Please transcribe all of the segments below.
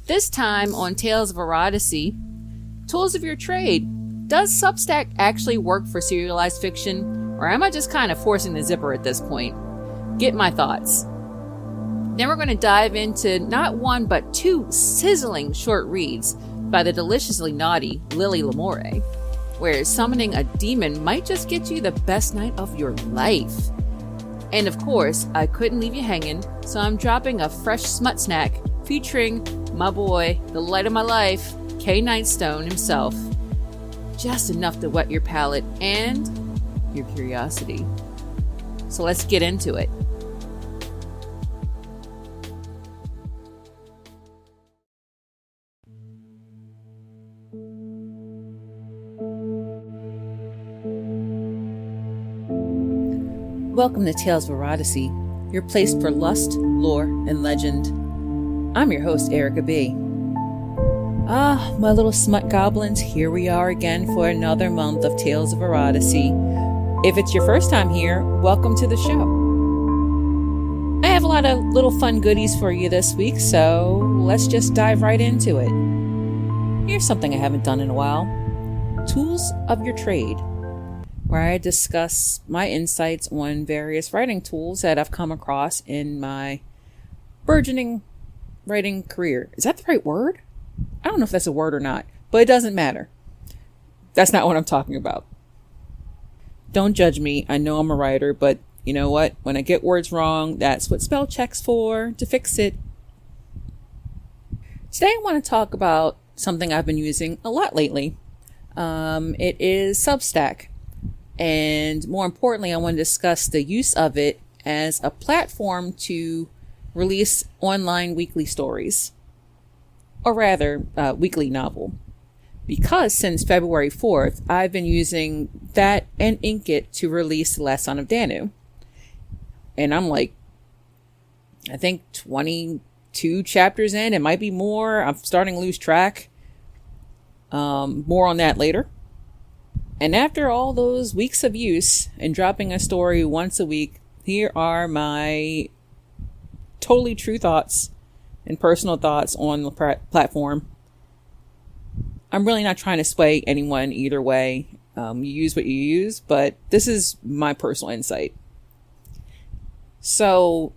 This time on Tales of Erotasy, tools of your trade. Does Substack actually work for serialized fiction, or am I just kind of forcing the zipper at this point? Get my thoughts. Then we're going to dive into not one but two sizzling short reads by the deliciously naughty Lily Lamore, where summoning a demon might just get you the best night of your life. And of course, I couldn't leave you hanging, so I'm dropping a fresh Smut Snack featuring my boy, the light of my life, K. Nightstone himself. Just enough to whet your palate and your curiosity. So let's get into it. Welcome to Tales of Erotasy, your place for lust, lore, and legend. I'm your host, Erica B. My little smut goblins, here we are again for another month of Tales of Erotasy. If it's your first time here, welcome to the show. I have a lot of little fun goodies for you this week, so let's just dive right into it. Here's something I haven't done in a while. Tools of your trade, where I discuss my insights on various writing tools that I've come across in my burgeoning writing career. Is that the right word? I don't know if that's a word or not, but it doesn't matter. That's not what I'm talking about. Don't judge me. I know I'm a writer, but you know what? When I get words wrong, that's what spell check's for, to fix it. Today I want to talk about something I've been using a lot lately. It is Substack. And more importantly, I want to discuss the use of it as a platform to release online weekly stories, or rather, weekly novel. Because since February 4th, I've been using that and Inkit to release Last Son of Danu. And I'm like, I think 22 chapters in. It might be more. I'm starting to lose track. More on that later. And after all those weeks of use and dropping a story once a week, here are my totally true thoughts and personal thoughts on the platform. I'm really not trying to sway anyone either way. You use what you use, but this is my personal insight. So,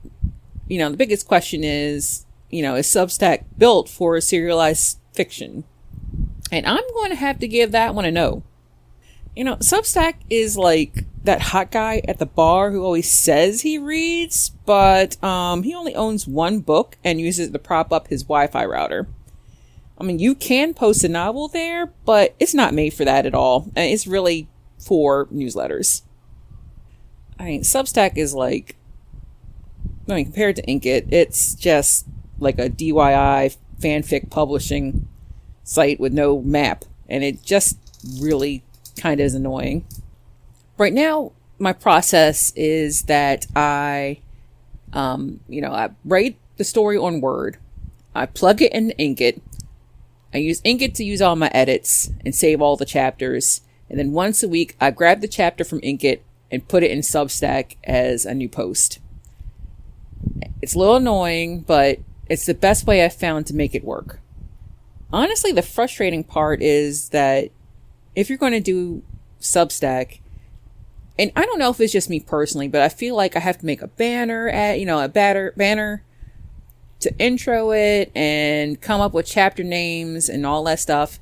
the biggest question is Substack built for serialized fiction? And I'm going to have to give that one a no. Substack is like that hot guy at the bar who always says he reads, but he only owns one book and uses it to prop up his Wi-Fi router. I mean, you can post a novel there, but it's not made for that at all. It's really for newsletters. Substack is compared to Inkit, it's just like a DIY fanfic publishing site with no map, and it just really kind of is annoying. Right now, my process is that I write the story on Word. I plug it in Inkit. I use Inkit to use all my edits and save all the chapters. And then once a week, I grab the chapter from Inkit and put it in Substack as a new post. It's a little annoying, but it's the best way I've found to make it work. Honestly, the frustrating part is that if you're going to do Substack, and I don't know if it's just me personally, but I feel like I have to make a banner banner to intro it and come up with chapter names and all that stuff.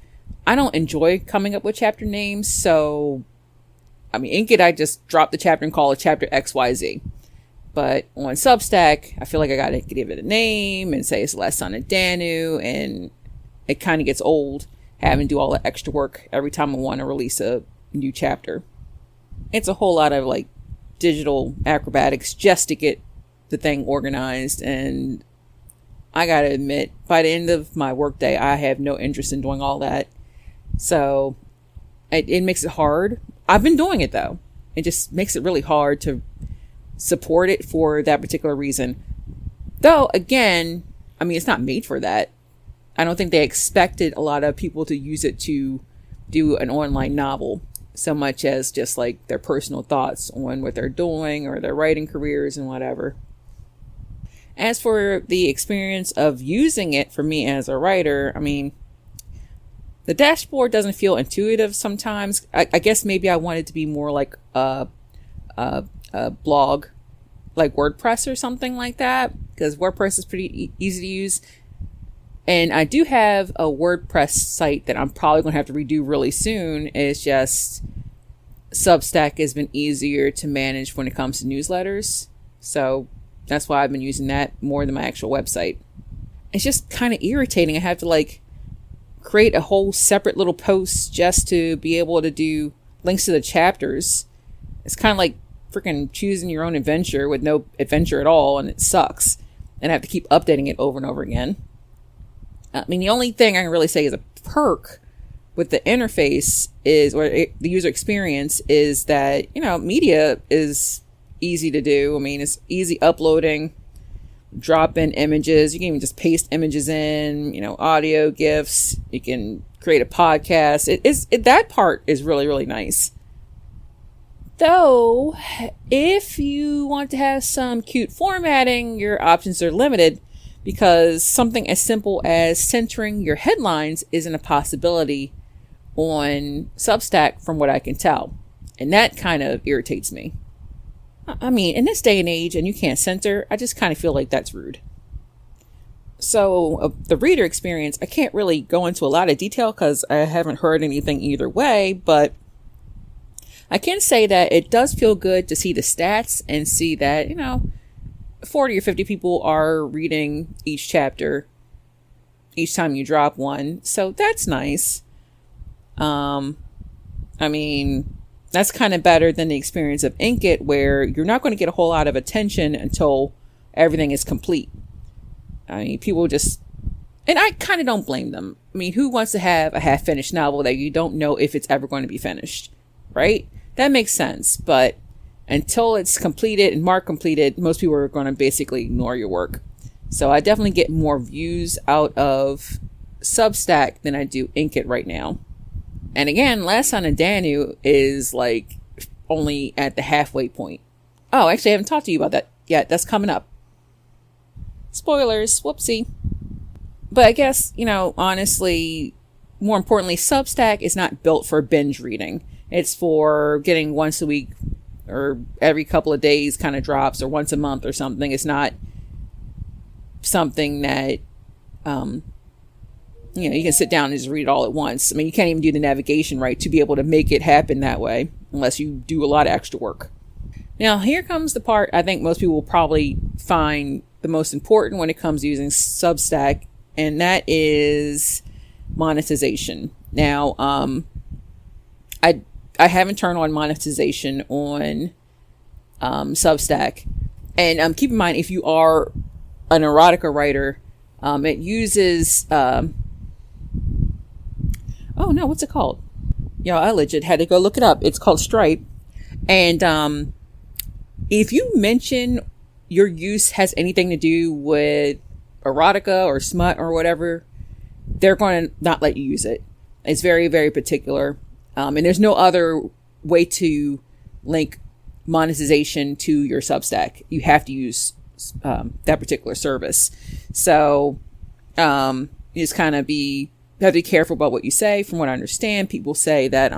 I don't enjoy coming up with chapter names. So, Inkit, I just drop the chapter and call it chapter XYZ. But on Substack, I feel like I got to give it a name and say it's Last Son of Danu, and it kind of gets old having to do all that extra work every time I want to release a new chapter. It's a whole lot of digital acrobatics just to get the thing organized, and I gotta admit, by the end of my workday, I have no interest in doing all that. So it makes it hard. I've been doing it though. It just makes it really hard to support it for that particular reason. Though again, it's not made for that. I don't think they expected a lot of people to use it to do an online novel so much as just their personal thoughts on what they're doing or their writing careers and whatever. As for the experience of using it for me as a writer, I mean, the dashboard doesn't feel intuitive sometimes. I guess maybe I want it to be more like a blog, like WordPress or something like that, because WordPress is pretty easy to use. And I do have a WordPress site that I'm probably going to have to redo really soon. It's just Substack has been easier to manage when it comes to newsletters. So that's why I've been using that more than my actual website. It's just kind of irritating. I have to like create a whole separate little post just to be able to do links to the chapters. It's kind of like freaking choosing your own adventure with no adventure at all, and it sucks. And I have to keep updating it over and over again. I mean, the only thing I can really say is a perk with the interface is, or the user experience is that, you know, media is easy to do. I mean, it's easy uploading, drop in images. You can even just paste images in, you know, audio, GIFs. You can create a podcast. That part is really, really nice. Though, if you want to have some cute formatting, your options are limited, because something as simple as centering your headlines isn't a possibility on Substack from what I can tell. And that kind of irritates me. I mean, in this day and age, and you can't center, I just kind of feel like that's rude. So the reader experience, I can't really go into a lot of detail because I haven't heard anything either way, but I can say that it does feel good to see the stats and see that, you know, 40 or 50 people are reading each chapter each time you drop one. So that's nice. I mean, that's kind of better than the experience of Inkit, where you're not going to get a whole lot of attention until everything is complete. I mean, people just, and I kind of don't blame them. I mean, who wants to have a half-finished novel that you don't know if it's ever going to be finished, right? That makes sense. But until it's completed and marked completed, most people are going to basically ignore your work. So I definitely get more views out of Substack than I do Inkit right now. And again, Last Son of Danu is like only at the halfway point. Oh, actually, I haven't talked to you about that yet. That's coming up. Spoilers. Whoopsie. But I guess, you know, honestly, more importantly, Substack is not built for binge reading. It's for getting once a week or every couple of days kind of drops, or once a month or something. It's not something that, you know, you can sit down and just read it all at once. I mean, you can't even do the navigation right to be able to make it happen that way unless you do a lot of extra work. Now, here comes the part I think most people will probably find the most important when it comes to using Substack, and that is monetization. Now, I haven't turned on monetization on Substack. And keep in mind, if you are an erotica writer, it uses... oh no, what's it called? Yo, I legit had to go look it up. It's called Stripe. And if you mention your use has anything to do with erotica or smut or whatever, they're going to not let you use it. It's very, very particular. And there's no other way to link monetization to your Substack. You have to use that particular service. So you just kind of have to be careful about what you say. From what I understand, people say that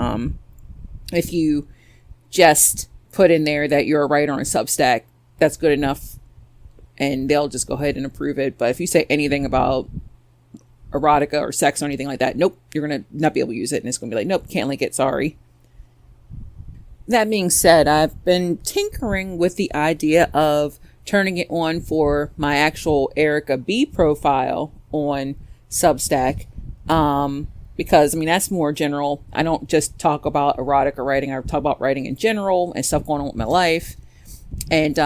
if you just put in there that you're a writer on Substack, that's good enough, and they'll just go ahead and approve it. But if you say anything about erotica or sex or anything like that, nope, you're going to not be able to use it, and it's going to be like, nope, can't link it, sorry. That being said, I've been tinkering with the idea of turning it on for my actual Erica B profile on Substack, because I mean, that's more general. I don't just talk about erotica writing, I talk about writing in general and stuff going on with my life. And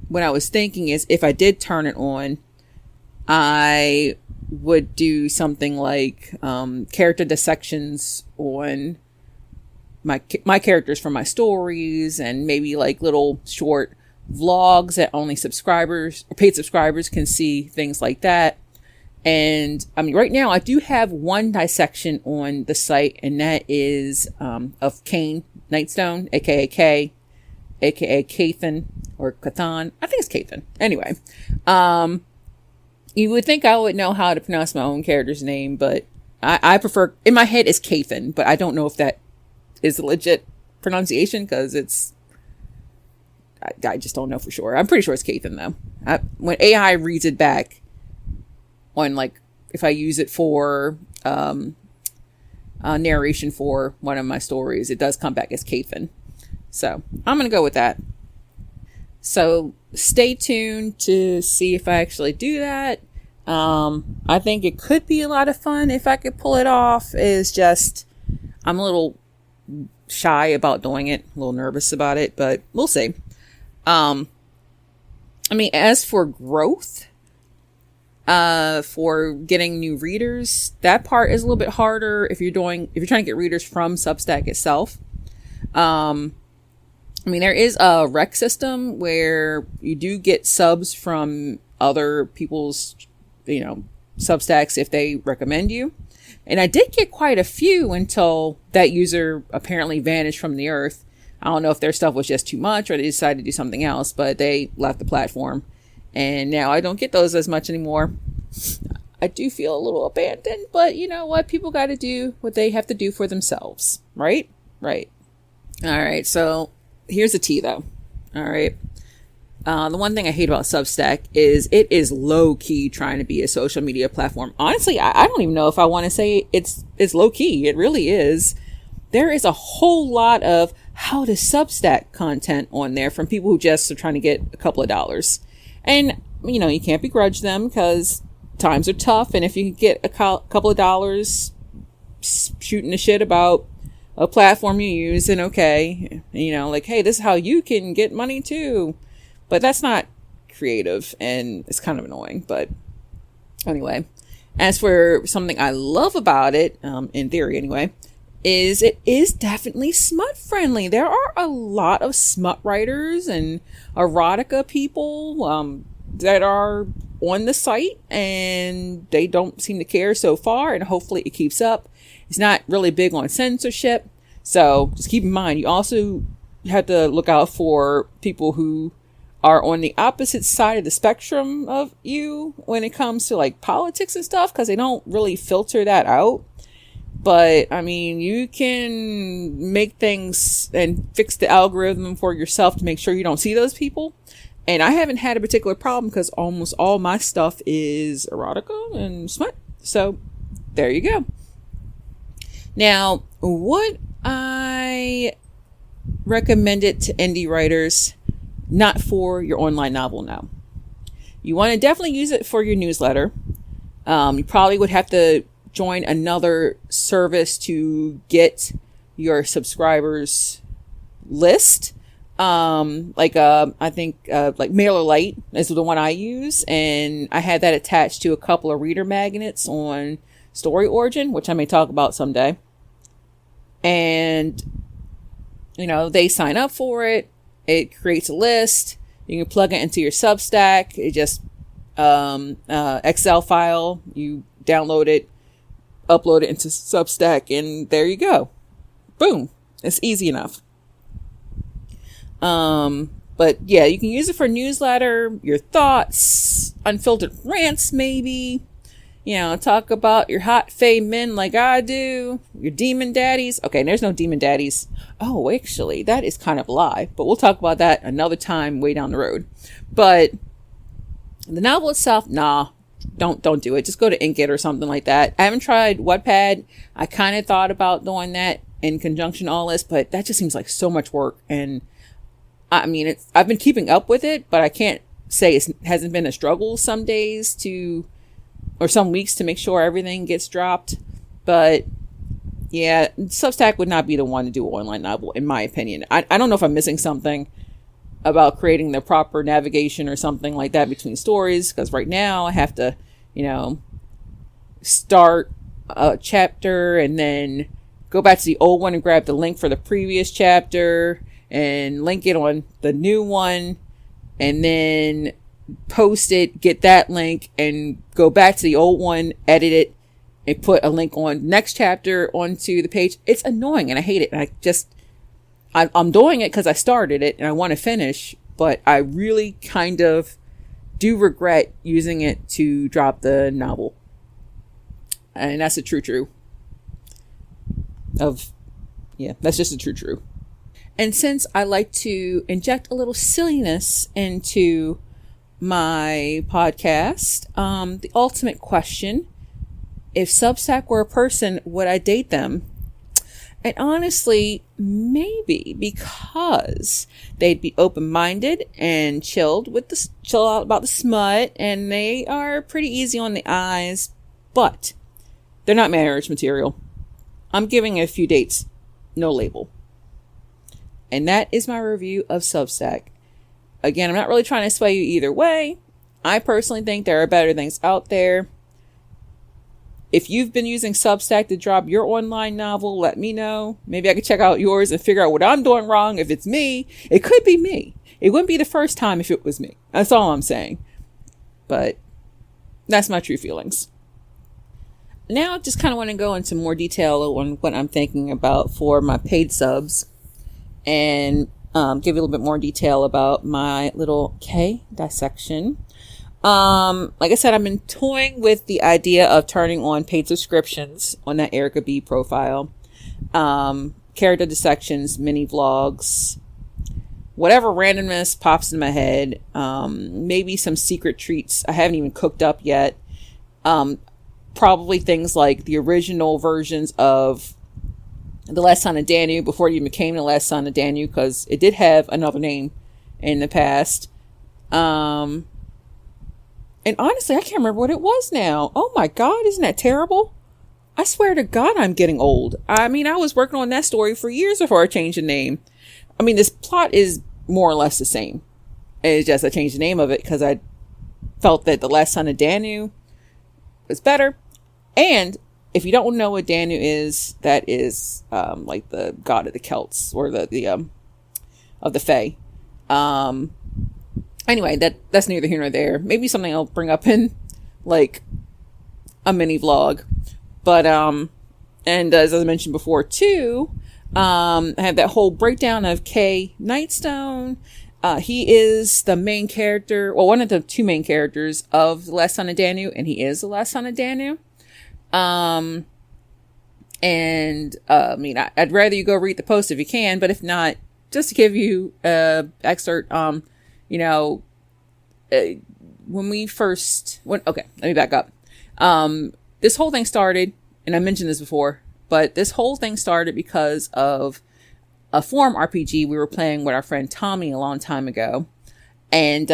what I was thinking is, if I did turn it on, I would do something like character dissections on my characters from my stories, and maybe like little short vlogs that only subscribers or paid subscribers can see, things like that. And I mean, right now I do have one dissection on the site, and that is of Cain Nightstone, aka K. aka Kathan or Kathan. I think it's Kathan. Anyway, you would think I would know how to pronounce my own character's name, but I prefer, in my head, it's Kathan, but I don't know if that is a legit pronunciation because I just don't know for sure. I'm pretty sure it's Kathan though. When AI reads it back on, like, if I use it for narration for one of my stories, it does come back as Kathan. So I'm going to go with that. So stay tuned to see if I actually do that. I think it could be a lot of fun if I could pull it off. Is just, I'm a little shy about doing it, a little nervous about it, but we'll see. I mean, as for growth, for getting new readers, that part is a little bit harder if you're trying to get readers from Substack itself. I mean, there is a rec system where you do get subs from other people's, Substacks if they recommend you. And I did get quite a few until that user apparently vanished from the earth. I don't know if their stuff was just too much or they decided to do something else, but they left the platform. And now I don't get those as much anymore. I do feel a little abandoned, but you know what? People got to do what they have to do for themselves, right? Right. All right. So here's the tea, though. All right. The one thing I hate about Substack is it is low key trying to be a social media platform. Honestly, I don't even know if I want to say it's low key. It really is. There is a whole lot of how to Substack content on there from people who just are trying to get a couple of dollars. And, you can't begrudge them because times are tough. And if you can get a couple of dollars shooting the shit about a platform you use, then okay. Like, hey, this is how you can get money too. But that's not creative and it's kind of annoying. But anyway, as for something I love about it, in theory anyway, is it is definitely smut friendly. There are a lot of smut writers and erotica people that are on the site and they don't seem to care so far, and hopefully it keeps up. It's not really big on censorship, so just keep in mind you also have to look out for people who are on the opposite side of the spectrum of you when it comes to like politics and stuff, because they don't really filter that out. But I mean, you can make things and fix the algorithm for yourself to make sure you don't see those people. And I haven't had a particular problem because almost all my stuff is erotica and smut. So there you go. Now, what I recommended to indie writers, not for your online novel now. You want to definitely use it for your newsletter. You probably would have to join another service to get your subscribers list. I think MailerLite is the one I use, and I had that attached to a couple of reader magnets on Story Origin, which I may talk about someday. And they sign up for it. It creates a list. You can plug it into your Substack. It just Excel file. You download it, upload it into Substack, and there you go. Boom. It's easy enough. But yeah, you can use it for newsletter, your thoughts, unfiltered rants, maybe, talk about your hot fae men like I do, your demon daddies. Okay, there's no demon daddies. Oh, actually, that is kind of a lie, but we'll talk about that another time way down the road. But the novel itself, nah, don't do it. Just go to Inkit or something like that. I haven't tried Wattpad. I kind of thought about doing that in conjunction all this, but that just seems like so much work. And I mean, I've been keeping up with it, but I can't say it hasn't been a struggle some days or some weeks to make sure everything gets dropped. But yeah, Substack would not be the one to do an online novel, in my opinion. I don't know if I'm missing something about creating the proper navigation or something like that between stories, because right now I have to, start a chapter and then go back to the old one and grab the link for the previous chapter and link it on the new one, and then post it, get that link, and go back to the old one, edit it, and put a link on next chapter onto the page. It's annoying and I hate it. And I'm doing it because I started it and I want to finish, but I really kind of do regret using it to drop the novel. And that's a true. That's just a true. And since I like to inject a little silliness into my podcast, the ultimate question, if Substack were a person, would I date them? And honestly, maybe, because they'd be open-minded and chill out about the smut, and they are pretty easy on the eyes, but they're not marriage material. I'm giving a few dates, no label. And that is my review of Substack. Again, I'm not really trying to sway you either way. I personally think there are better things out there. If you've been using Substack to drop your online novel, let me know. Maybe I could check out yours and figure out what I'm doing wrong. If it's me, it could be me. It wouldn't be the first time if it was me. That's all I'm saying. But that's my true feelings. Now I just kind of want to go into more detail on what I'm thinking about for my paid subs, and give you a little bit more detail about my little K dissection. Like I said, I've been toying with the idea of turning on paid subscriptions on that Erica B profile. Character dissections, mini vlogs, whatever randomness pops in my head. Maybe some secret treats I haven't even cooked up yet. Probably things like the original versions of The Last Son of Danu before it even became The Last Son of Danu, because it did have another name in the past. And honestly, I can't remember what it was now. Oh my God, isn't that terrible? I swear to God, I'm getting old. I mean, I was working on that story for years before I changed the name. I mean, this plot is more or less the same. It's just I changed the name of it because I felt that The Last Son of Danu was better. And if you don't know what Danu is, that is like the god of the Celts, or the of the Fae. Anyway, that's neither here nor there. Maybe something I'll bring up in like a mini vlog. But and as I mentioned before too, I have that whole breakdown of K Nightstone. He is the main character, well, one of the two main characters of The Last Son of Danu, and he is the last son of Danu. I mean, I'd rather you go read the post if you can, but if not, just to give you a excerpt, you know, okay, let me back up. This whole thing started, and I mentioned this before, but this whole thing started because of a forum RPG we were playing with our friend Tommy a long time ago. And,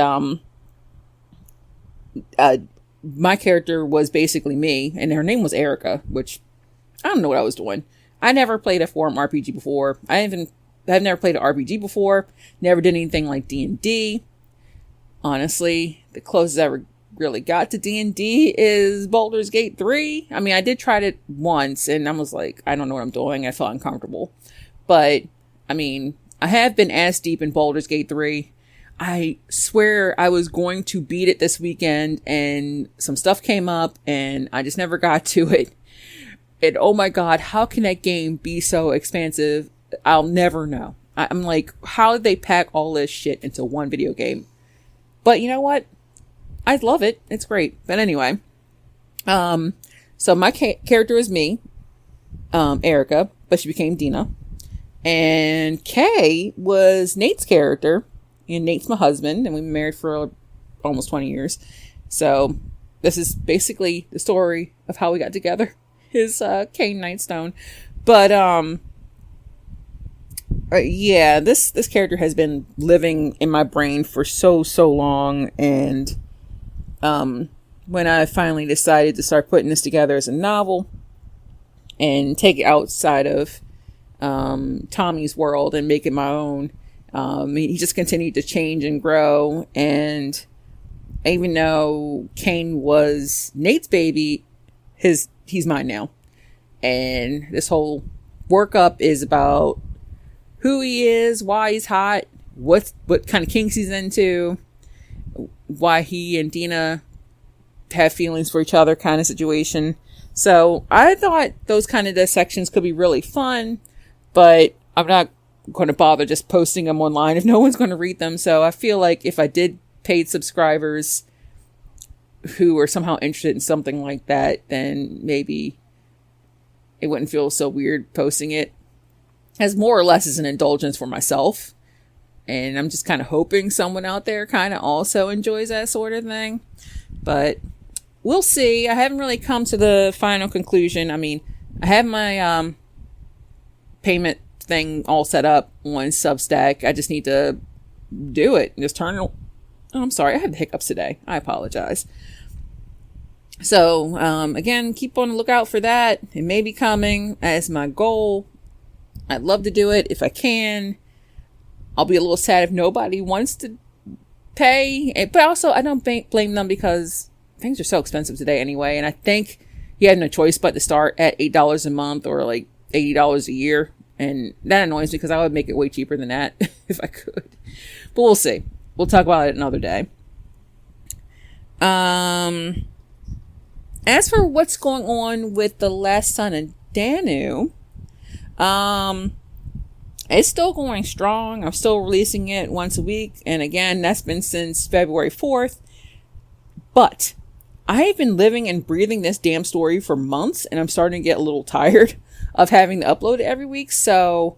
my character was basically me, and her name was Erica, which I don't know what I was doing. I never played a forum RPG before. I've never played an RPG before. Never did anything like D&D. Honestly, the closest I ever really got to D&D is Baldur's Gate 3. I mean, I did try it once, and I was like, I don't know what I'm doing. I felt uncomfortable. But, I mean, I have been ass deep in Baldur's Gate 3. I swear I was going to beat it this weekend, and some stuff came up and I just never got to it. And oh my God, how can that game be so expansive? I'll never know. I'm like, how did they pack all this shit into one video game? But you know what? I love it. It's great. But anyway, so my character is me, Erica, but she became Dena. And Kay was Nate's character. And Nate's my husband, and we've been married for almost 20 years. So this is basically the story of how we got together, is Kay Nightstone. But yeah, this character has been living in my brain for so long, and when I finally decided to start putting this together as a novel and take it outside of Tommy's world and make it my own, he just continued to change and grow. And even though Kane was Nate's baby, he's mine now. And this whole workup is about who he is, why he's hot, what kind of kinks he's into, why he and Dena have feelings for each other, kind of situation. So I thought those kind of dissections could be really fun, but I'm not going to bother just posting them online if no one's going to read them. So I feel like if I did paid subscribers who are somehow interested in something like that, then maybe it wouldn't feel so weird posting it, as more or less as an indulgence for myself. And I'm just kind of hoping someone out there kind of also enjoys that sort of thing. But we'll see. I haven't really come to the final conclusion. I mean, I have my payment thing all set up on Substack. I just need to do it. Just turn it. Oh, I'm sorry. I have hiccups today. I apologize. So, again, keep on the lookout for that. It may be coming as my goal. I'd love to do it if I can. I'll be a little sad if nobody wants to pay. But also, I don't blame them because things are so expensive today anyway. And I think you have no choice but to start at $8 a month or like $80 a year. And that annoys me because I would make it way cheaper than that if I could. But we'll see. We'll talk about it another day. As for what's going on with the Last Son of Danu, it's still going strong. I'm still releasing it once a week. And again, that's been since February 4th. But I have been living and breathing this damn story for months, and I'm starting to get a little tired of having to upload it every week. So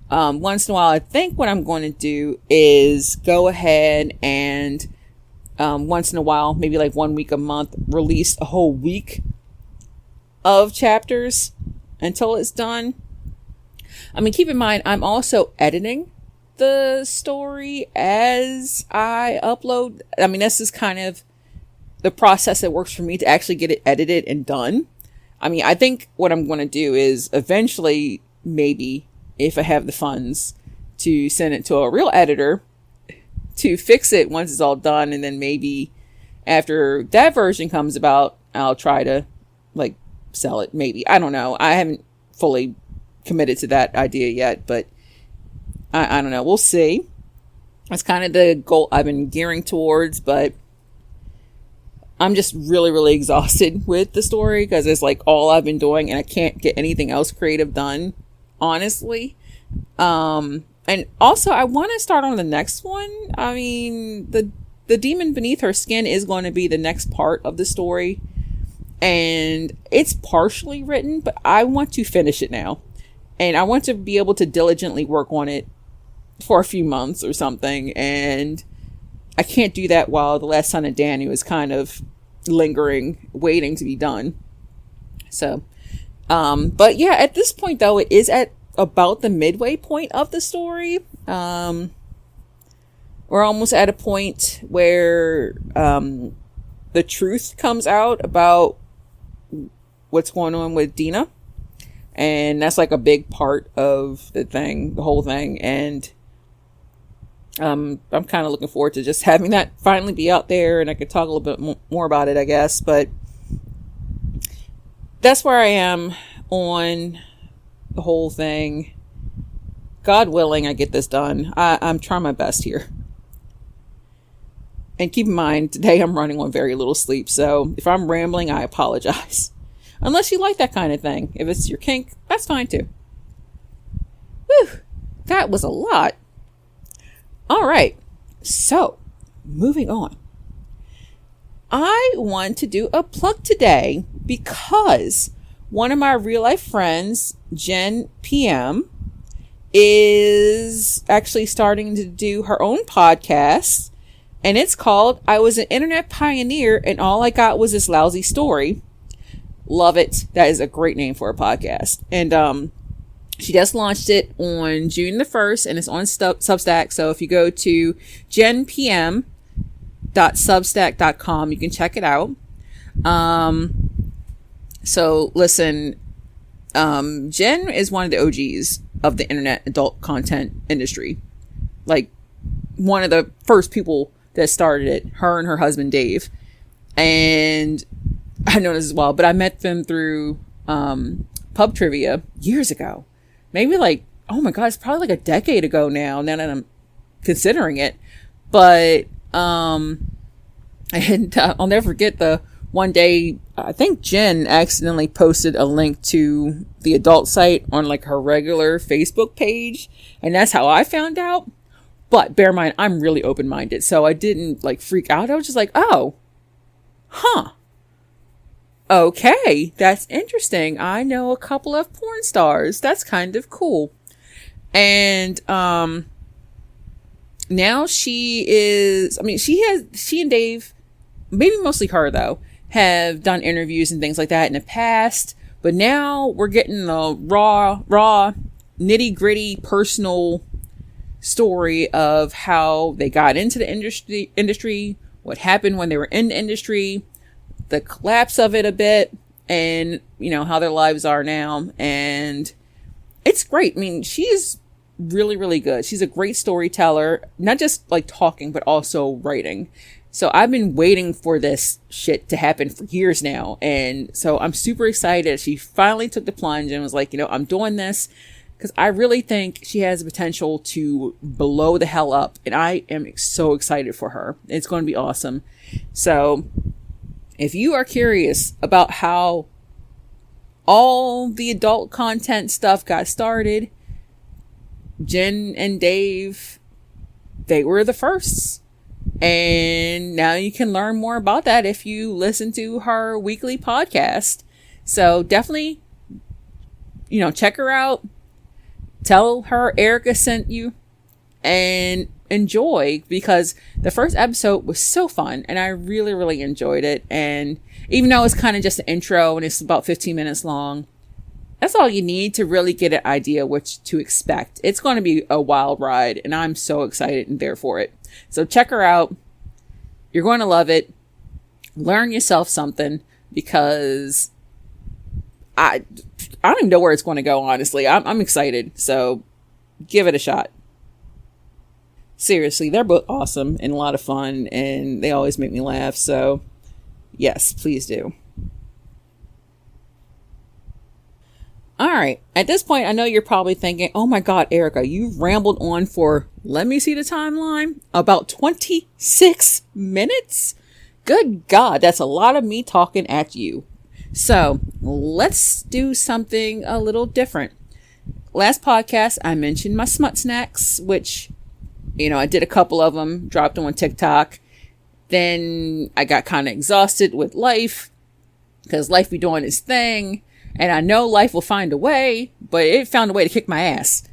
once in a while, I think what I'm going to do is go ahead and once in a while, maybe like 1 week a month, release a whole week of chapters until it's done. I mean, keep in mind, I'm also editing the story as I upload. I mean, this is kind of the process that works for me to actually get it edited and done. I mean, I think what I'm going to do is eventually, maybe, if I have the funds, to send it to a real editor to fix it once it's all done. And then maybe after that version comes about, I'll try to like sell it. Maybe. I don't know. I haven't fully committed to that idea yet, but I don't know. We'll see. That's kind of the goal I've been gearing towards, but I'm just really, really exhausted with the story because it's like all I've been doing and I can't get anything else creative done, honestly. And also I want to start on the next one. I mean, the demon beneath her skin is going to be the next part of the story, and it's partially written, but I want to finish it now. And I want to be able to diligently work on it for a few months or something. And I can't do that while The Last Son of Danu is kind of lingering, waiting to be done. So, but yeah, at this point though, it is at about the midway point of the story. We're almost at a point where, the truth comes out about what's going on with Dena. And that's like a big part of the whole thing. And I'm kind of looking forward to just having that finally be out there, and I could talk a little bit more about it, I guess. But that's where I am on the whole thing. God willing, I get this done. I'm trying my best here. And keep in mind, today I'm running on very little sleep. So if I'm rambling, I apologize. Unless you like that kind of thing. If it's your kink, that's fine too. Whew, that was a lot. All right. So, moving on. I want to do a plug today because one of my real life friends, Jen PM, is actually starting to do her own podcast. And it's called I Was an Internet Pioneer and All I Got Was This Lousy Story. Love it. That is a great name for a podcast. And she just launched it on June the 1st, and it's on Substack. So if you go to jenpm.substack.com, you can check it out. So listen, Jen is one of the OGs of the internet adult content industry. Like one of the first people that started it, her and her husband, Dave. And I know this as well, but I met them through pub trivia years ago. Maybe like, oh my God, it's probably like a decade ago now that I'm considering it. But and I'll never forget the one day, I think Jen accidentally posted a link to the adult site on like her regular Facebook page. And that's how I found out. But bear in mind, I'm really open-minded. So I didn't like freak out. I was just like, oh, huh. Okay, that's interesting. I know a couple of porn stars. That's kind of cool. And now she and Dave, maybe mostly her though, have done interviews and things like that in the past. But now we're getting the raw, nitty-gritty personal story of how they got into the industry, what happened when they were in the industry, the collapse of it a bit, and how their lives are now. And it's great. I mean, she's really, really good. She's a great storyteller, not just like talking, but also writing. So I've been waiting for this shit to happen for years now. And so I'm super excited. She finally took the plunge and was like, I'm doing this because I really think she has the potential to blow the hell up. And I am so excited for her. It's going to be awesome. So if you are curious about how all the adult content stuff got started, Jen and Dave, they were the firsts. And now you can learn more about that if you listen to her weekly podcast. So definitely, check her out. Tell her Erica sent you and enjoy, because the first episode was so fun and I really, really enjoyed it. And even though it's kind of just an intro and it's about 15 minutes long, that's all you need to really get an idea what to expect. It's going to be a wild ride and I'm so excited and there for it. So check her out. You're going to love it. Learn yourself something, because I don't even know where it's going to go, honestly. I'm excited. So give it a shot. Seriously, they're both awesome and a lot of fun, and they always make me laugh. So yes, please do. All right. At this point, I know you're probably thinking, oh my God, Erica, you've rambled on for, let me see the timeline, about 26 minutes. Good God, that's a lot of me talking at you. So let's do something a little different. Last podcast, I mentioned my Smut Snacks, which, I did a couple of them, dropped them on TikTok. Then I got kind of exhausted with life, because life be doing its thing. And I know life will find a way, but it found a way to kick my ass.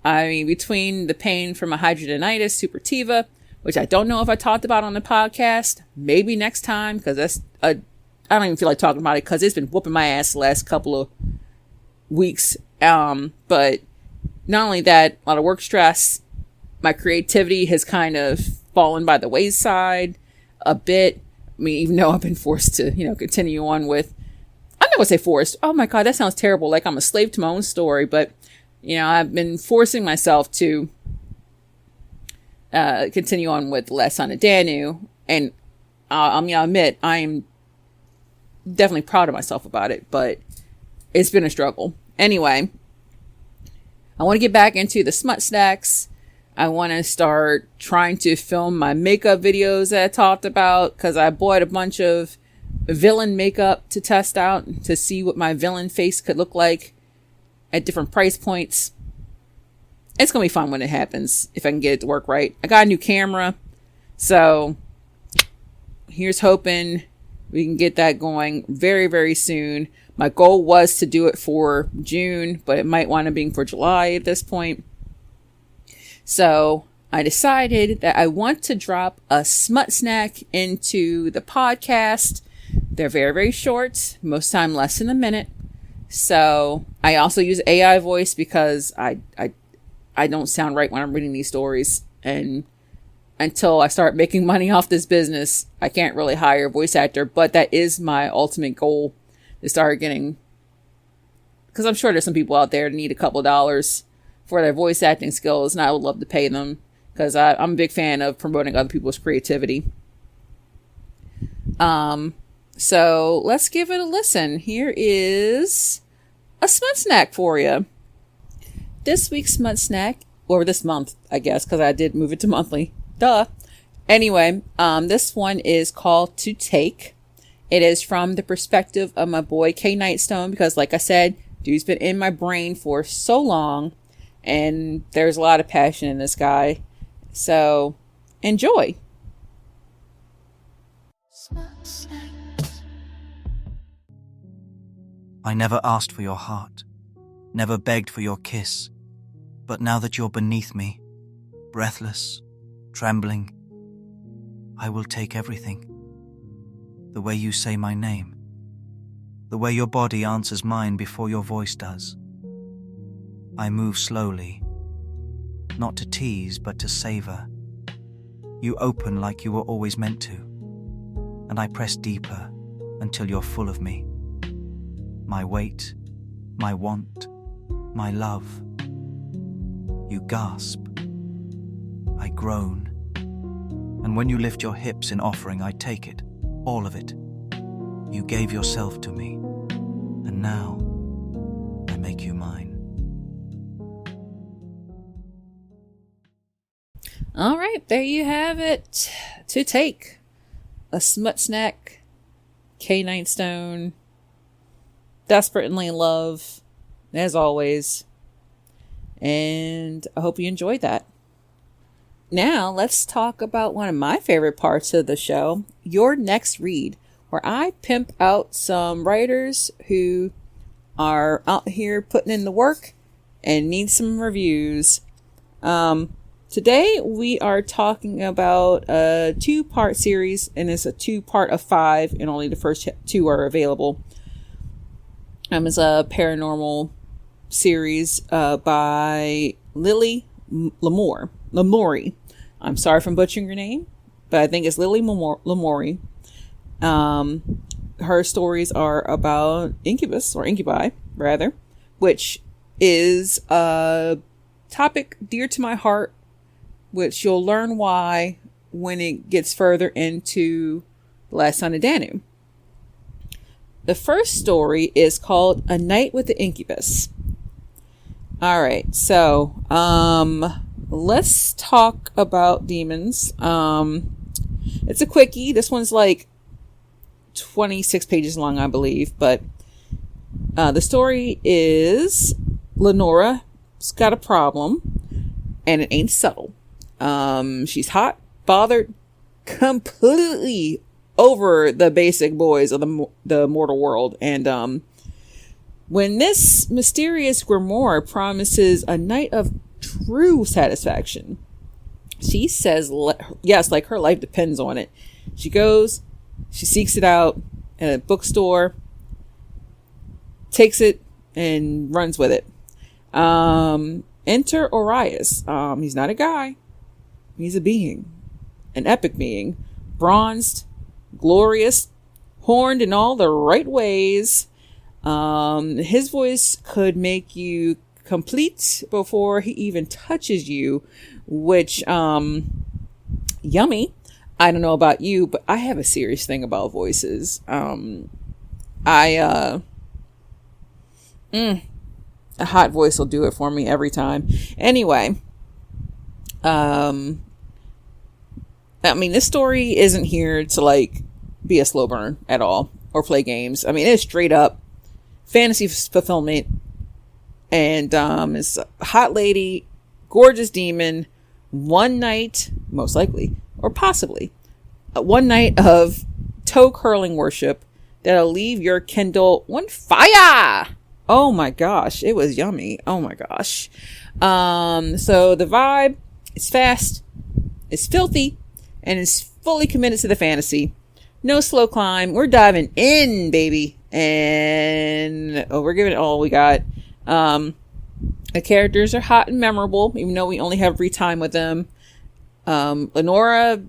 I mean, between the pain from a hidradenitis suppurativa, which I don't know if I talked about on the podcast, maybe next time, because I don't even feel like talking about it, because it's been whooping my ass the last couple of weeks. But not only that, a lot of work stress, my creativity has kind of fallen by the wayside a bit. I mean, even though I've been forced to, continue on with, I'm not going to say forced. Oh my God, that sounds terrible. Like I'm a slave to my own story. But, I've been forcing myself to continue on with Last Son of Danu. And I'll admit, I'm definitely proud of myself about it. But it's been a struggle. Anyway, I want to get back into the Smut Snacks. I want to start trying to film my makeup videos that I talked about, because I bought a bunch of villain makeup to test out to see what my villain face could look like at different price points. It's going to be fun when it happens, if I can get it to work right. I got a new camera, so here's hoping we can get that going very, very soon. My goal was to do it for June, but it might wind up being for July at this point. So I decided that I want to drop a smut snack into the podcast. They're very, very short, most time less than a minute. So I also use AI voice, because I don't sound right when I'm reading these stories. And until I start making money off this business, I can't really hire a voice actor. But that is my ultimate goal, to start getting, because I'm sure there's some people out there that need a couple of dollars for their voice acting skills, and I would love to pay them, because I'm a big fan of promoting other people's creativity. So let's give it a listen. Here is a smut snack for you. This week's smut snack, or this month, I guess, because I did move it to monthly. Duh. Anyway, this one is called To Take. It is from the perspective of my boy K Nightstone, because like I said, dude's been in my brain for so long, and there's a lot of passion in this guy. So enjoy. I never asked for your heart, never begged for your kiss, but now that you're beneath me, breathless, trembling, I will take everything. The way you say my name, the way your body answers mine before your voice does. I move slowly, not to tease but to savor. You open like you were always meant to, and I press deeper until you're full of me. My weight, my want, my love. You gasp. I groan. And when you lift your hips in offering, I take it, all of it. You gave yourself to me, and now I make you mine. All right, there you have it. To take a Smut Snack, K Nightstone, desperately in love, as always. And I hope you enjoyed that. Now, let's talk about one of my favorite parts of the show, Your Next Read, where I pimp out some writers who are out here putting in the work and need some reviews. Today, we are talking about a 2-part series, and it's a 2-part of 5, and only the first 2 are available. It's a paranormal series by Lily Lamori. I'm sorry if I'm butchering your name, but I think it's Lily Lamori. Her stories are about Incubus, or Incubi, rather, which is a topic dear to my heart, which you'll learn why when it gets further into Last Son of Danu. The first story is called A Night with the Incubus. All right, so let's talk about demons. It's a quickie. This one's like 26 pages long, I believe. But the story is Lenora's got a problem, and it ain't subtle. She's hot, bothered, completely over the basic boys of the mortal world. And when this mysterious grimoire promises a night of true satisfaction, she says yes, like her life depends on it. She goes, she seeks it out at a bookstore, takes it, and runs with it. Enter Orias. He's not a guy. He's a being. An epic being. Bronzed, glorious, horned in all the right ways. His voice could make you complete before he even touches you, which, yummy. I don't know about you, but I have a serious thing about voices. A hot voice will do it for me every time. Anyway, this story isn't here to like be a slow burn at all or play games. It's straight up fantasy fulfillment, and it's a hot lady, gorgeous demon, one night, most likely, or possibly, one night of toe curling worship that'll leave your Kindle on fire. Oh my gosh, it was yummy. Oh my gosh. So the vibe is fast, it's filthy, and it's fully committed to the fantasy. No slow climb. We're diving in, baby. And we're giving it all we got. The characters are hot and memorable, even though we only have free time with them. Lenora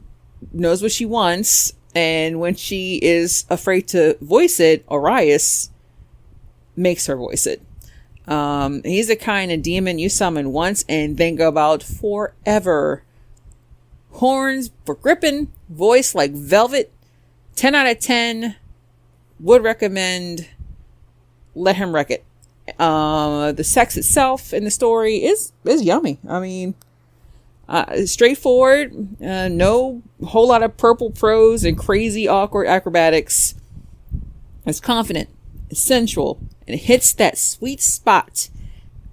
knows what she wants, and when she is afraid to voice it, Orias makes her voice it. He's the kind of demon you summon once and think about forever. Horns for gripping, voice like velvet. 10 out of 10. Would recommend. Let him wreck it. The sex itself in the story is yummy. Straightforward. No whole lot of purple prose and crazy awkward acrobatics. It's confident, it's sensual, and it hits that sweet spot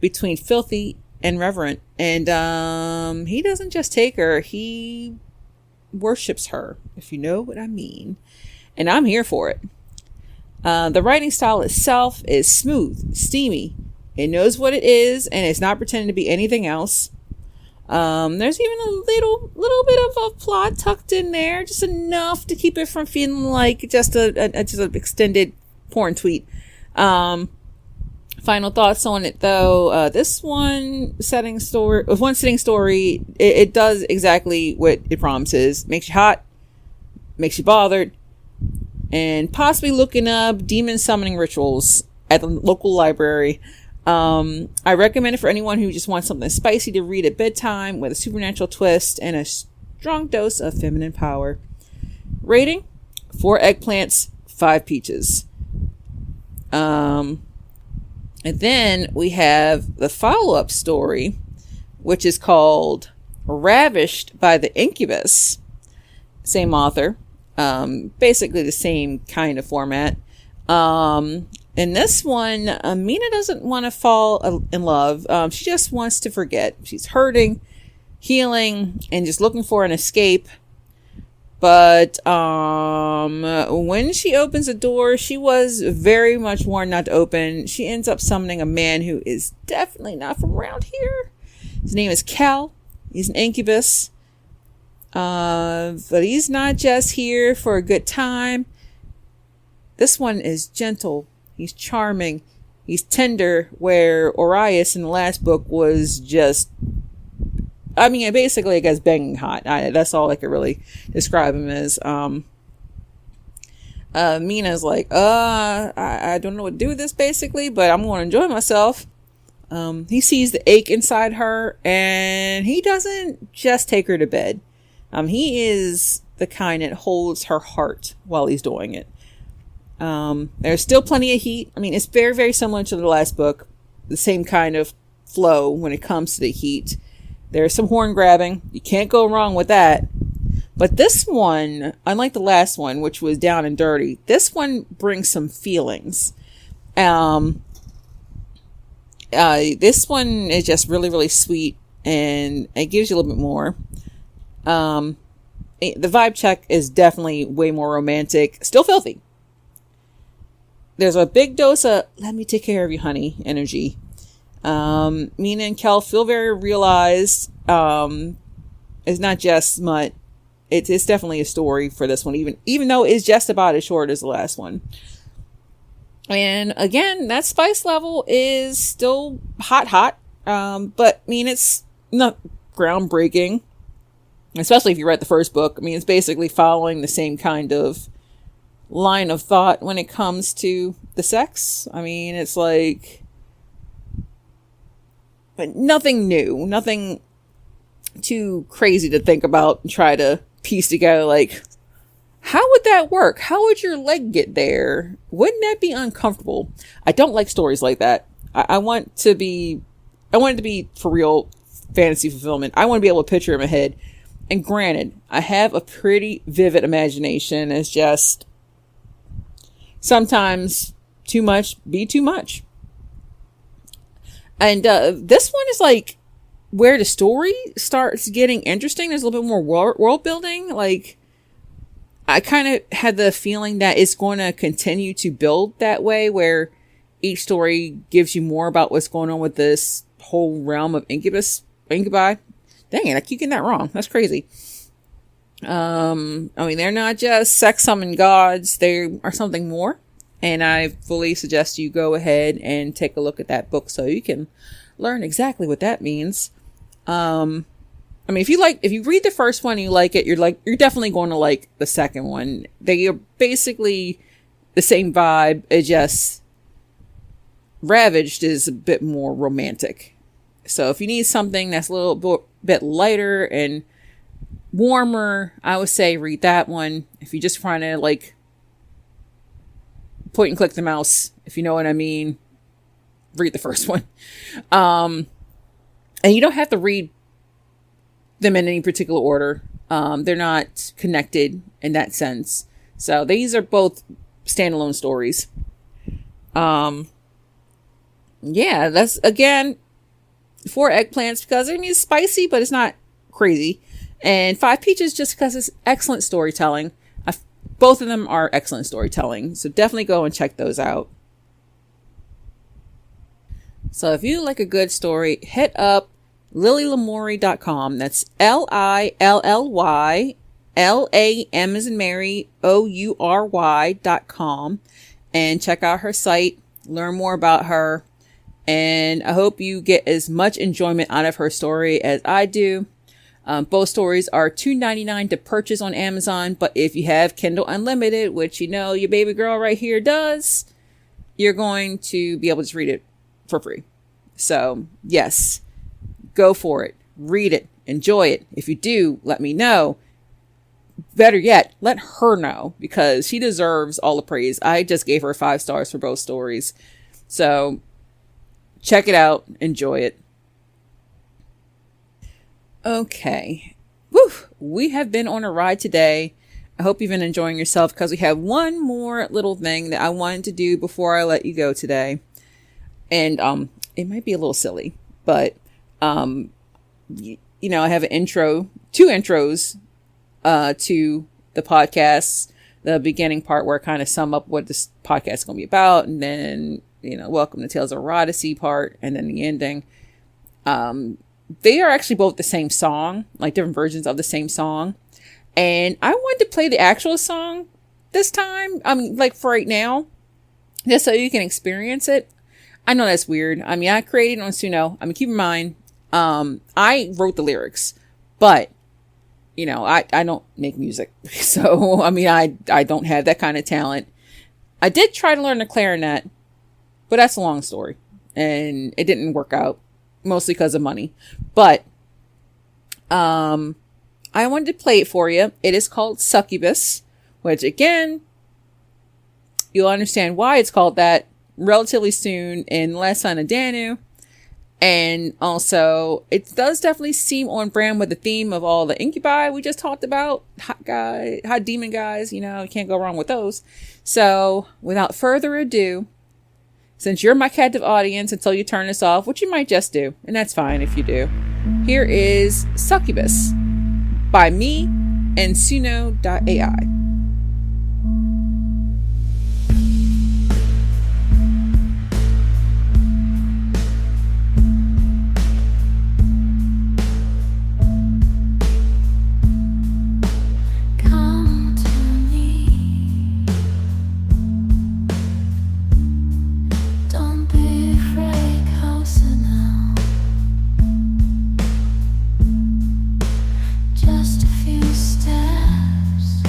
between filthy and reverent. And he doesn't just take her, he worships her, if you know what I mean. And I'm here for it. The writing style itself is smooth, steamy. It knows what it is, and it's not pretending to be anything else. There's even a little bit of a plot tucked in there, just enough to keep it from feeling like just an extended porn tweet. Final thoughts on it, though. This one sitting story, it does exactly what it promises. Makes you hot, makes you bothered, and possibly looking up demon summoning rituals at the local library. I recommend it for anyone who just wants something spicy to read at bedtime with a supernatural twist and a strong dose of feminine power. Rating: 4 eggplants, 5 peaches. And then we have the follow-up story, which is called Ravished by the Incubus. Same author. Basically the same kind of format. In this one, Mina doesn't want to fall in love. She just wants to forget. She's hurting, healing, and just looking for an escape. But when she opens the door, she was very much warned not to open. She ends up summoning a man who is definitely not from around here. His name is Cal. He's an incubus. But he's not just here for a good time. This one is gentle. He's charming. He's tender, where Orias in the last book was just... I mean, basically, I guess, banging hot. That's all I could really describe him as. Mina's like, I don't know what to do with this, basically, but I'm going to enjoy myself. He sees the ache inside her, and he doesn't just take her to bed. He is the kind that holds her heart while he's doing it. There's still plenty of heat. I mean, it's very, very similar to the last book. The same kind of flow when it comes to the heat. There's some horn grabbing. You can't go wrong with that. But this one, unlike the last one, which was down and dirty, this one brings some feelings. This one is just really, really sweet, and it gives you a little bit more. The vibe check is definitely way more romantic. Still filthy. There's a big dose of "let me take care of you, honey" energy. Mina and Kel feel very realized. It's not just smut. It's definitely a story for this one, even though it's just about as short as the last one. And again, that spice level is still hot. But I mean, it's not groundbreaking, especially if you read the first book. I mean, it's basically following the same kind of line of thought when it comes to the sex. I mean, it's like... but nothing new, nothing too crazy to think about and try to piece together. Like, how would that work? How would your leg get there? Wouldn't that be uncomfortable? I don't like stories like that. I want it to be for real fantasy fulfillment. I want to be able to picture in my head. And granted, I have a pretty vivid imagination. It's just sometimes too much be too much. And this one is like where the story starts getting interesting. There's a little bit more world building. Like, I kind of had the feeling that it's going to continue to build that way, where each story gives you more about what's going on with this whole realm of incubi. Dang it, I keep getting that wrong. That's crazy. I mean, they're not just sex summoned gods. They are something more. And I fully suggest you go ahead and take a look at that book so you can learn exactly what that means. I mean, if you read the first one and you like it, you're definitely going to like the second one. They are basically the same vibe. It just Ravaged is a bit more romantic. So if you need something that's a little bit lighter and warmer, I would say read that one. If you just trying to like point and click the mouse, if you know what I mean, read the first one. And you don't have to read them in any particular order. They're not connected in that sense. So these are both standalone stories. Yeah, that's again 4 eggplants because it's spicy, but it's not crazy, and 5 peaches just because it's excellent storytelling. Both of them are excellent storytelling, so definitely go and check those out. So if you like a good story, hit up lillylamoury.com. That's LILLYLAM as in Mary OURY.com, and check out her site, learn more about her, and I hope you get as much enjoyment out of her story as I do. Both stories are $2.99 to purchase on Amazon, but if you have Kindle Unlimited, which your baby girl right here does, you're going to be able to read it for free. So yes, go for it. Read it. Enjoy it. If you do, let me know. Better yet, let her know, because she deserves all the praise. I just gave her 5 stars for both stories. So check it out. Enjoy it. Okay. Woo! We have been on a ride today. I hope you've been enjoying yourself, because we have one more little thing that I wanted to do before I let you go today. And it might be a little silly, but I have an intro, 2 intros to the podcast. The beginning part where I kind of sum up what this podcast is going to be about, and then welcome to Tales of Erotasy part, and then the ending. They are actually both the same song, like different versions of the same song. And I wanted to play the actual song this time. Like for right now, just so you can experience it. I know that's weird. I created it on Suno. Keep in mind, I wrote the lyrics, but I don't make music. So, I don't have that kind of talent. I did try to learn the clarinet, but that's a long story, and it didn't work out. Mostly because of money. But I wanted to play it for you. It is called Succubus, which again, you'll understand why it's called that relatively soon in Last Son of Danu. And also, it does definitely seem on brand with the theme of all the incubi we just talked about. Hot demon guys, you can't go wrong with those. So without further ado, since you're my captive audience until you turn this off, which you might just do, and that's fine if you do, here is Succubus by me and Suno.ai. Just a few steps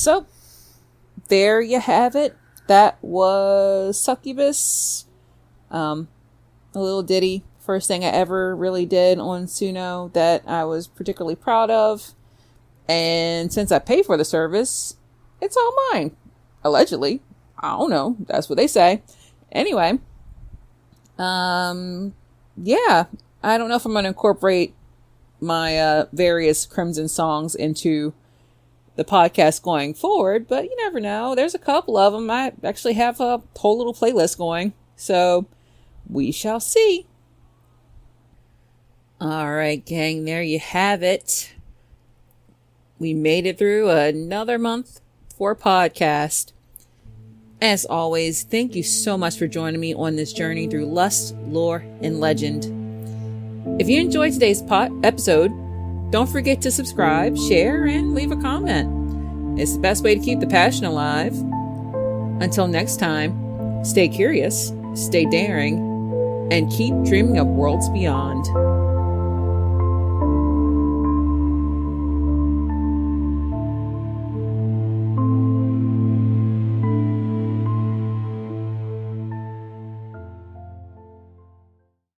So there you have it. That was Succubus. A little ditty. First thing I ever really did on Suno that I was particularly proud of. And since I pay for the service, it's all mine. Allegedly. I don't know. That's what they say. Anyway. Yeah. I don't know if I'm going to incorporate my various Crimson songs into the podcast going forward, but you never know. There's a couple of them. I actually have a whole little playlist going. So we shall see. All right, gang, there you have it. We made it through another month for podcast. As always, thank you so much for joining me on this journey through lust, lore, and legend. If you enjoyed today's episode, don't forget to subscribe, share, and leave a comment. It's the best way to keep the passion alive. Until next time, stay curious, stay daring, and keep dreaming of worlds beyond.